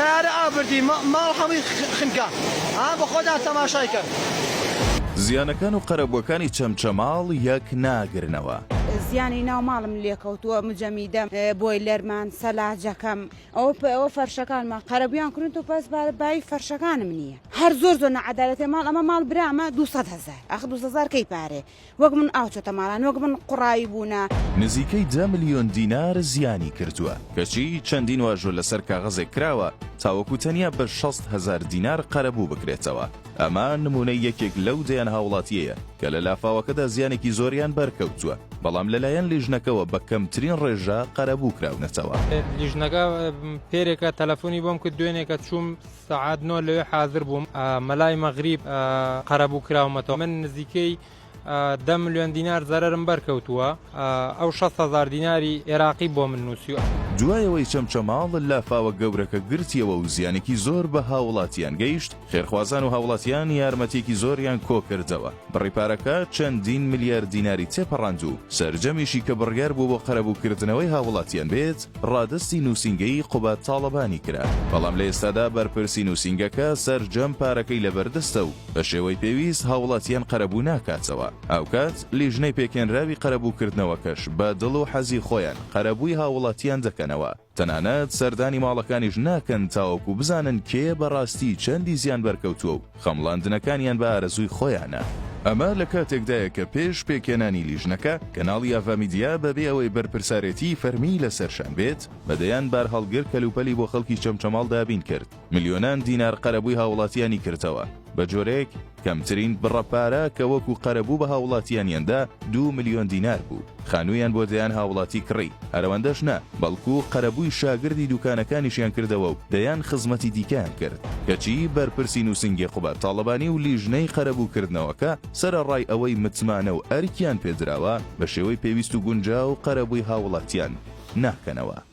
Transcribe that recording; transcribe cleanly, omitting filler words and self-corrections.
سیاره ئابردی ماڵ هەمووی خنکە بە خۆدا تەماشای کرد. زیانەکان و قەرەبووەکانی چەمچەماڵ یەک ناگرنەوە. زیانی ناو ماڵم لێکەوتووە مجەمیدەم بۆیلەرمان سەلاجەکەم ئەوە فەرشەکانمان قەرەبیان کردن و پس بای فەرشەکانم نییە هەر زۆر نەعەدالەتێ ماڵ ئەمە ماڵ برامە 200,000 ئەخ 200,000 کەی پارێ وەک من ئاوچۆتە ماڵان وەک من قوڕایی بوونە. نزیکەی 10 ملیۆن دینار زیانی کردووە کەچی چەندین واژۆ لەسەر کاغەزێک کراوە تاوەکو تەنیا بە 60,000 دینار قەرەبوو بکرێتەوە. ئەمە نمونەی یەکێک لەو دەیان هاوڵاتیەیە کە لە لافاوەکەدا زیانێکی زۆریان بەرکەوتووە بەڵام لەلایەن لیژنەکەەوە بە کەمترین ڕێژە قەرەبوو کراونەتەوە. لیژنەکە پێرێکە تەلەفۆنی بۆم کرد دوێنێکە چووم سەعات 9 لەوێ حاضر بووم مەلای مەغریب قەرەبوو کراومەتەوە من نزیکەی 10 ملیۆن دینار زەرەرم بەرکەوتووە ئەو 60,000 دیناری عێراقی بۆ من نووسیوە. دوایەوەی چەمچەماڵ لافاوە گەورەکە گرتیەوە و زیانێکی زۆر بە هاوڵاتیان گەیشت خێرخوازان و هاوڵاتیان یارمەتێکی زۆریان کۆکردەوە بڕیپارەکە چەندین میلیارد دیناری تێپەڕاند و سەرجەمیشی کە بڕیار بوو بۆ قەرەبووکردنەوەی هاوڵاتیان بێت ڕادستی نووسینگەی قوبات تاڵەبانی کرا بەڵام لە ئێستادا بەرپرسی نووسینگەکە سەرجەم پارەکەی لەبەردەستە و بە شێوەی پێویست هاوڵاتیان قەرەبوو ناکاتەوە. ئەوکات لیژنەی پێکێنراوی قەرەبووکردنەوەکەش بە دڵ و حەزی خۆیان قەرەبووی هاوڵاتیان دەکەنەوە تەنانەت سەردانی ماڵەکانیش ناکەن تاوەکو بزانن کێ بەڕاستی چەندی زیان بەرکەوتووە و خەمڵاندنەکانیان بە ئارەزووی خۆیانە. ئەمە لە کاتێکدایە کە پێش پێکێنانی لیژنەکە کەناڵی ئاڤامیدیا بەبێ ئەوەی بەرپرسارەتی فەرمی لەسەرشان بێت بەدەیان بار هەڵگر کەلوپەلی بۆ خەڵکی چەمچەماڵ دابین کرد میلیۆنان دینار قەرەبووی هاوڵاتیانی کردەوە بە جۆرێک کەمترین بڕەپارە کە وەکو قەرەبوو بە هاوڵاتیانیاندا 2 ملیۆن دینار بوو خانوویان بۆ دەیان هاوڵاتی کڕی هەروەندەش نا بەڵکو قەرەبووی شاگردی دوکانەکانیشیان کردەوە و دەیان خزمەتی دیکەیان کرد کەچی بەرپرسی نووسینگی قوبات تاڵەبانی و لیژنەی قەرەبووکردنەوەکە سەرەڕای ئەوەی متمانە و ئەرکیان پێدراوە بە شێوەی پێویست و گونجاو قەرەبووی هاوڵاتیان ناکەنەوە.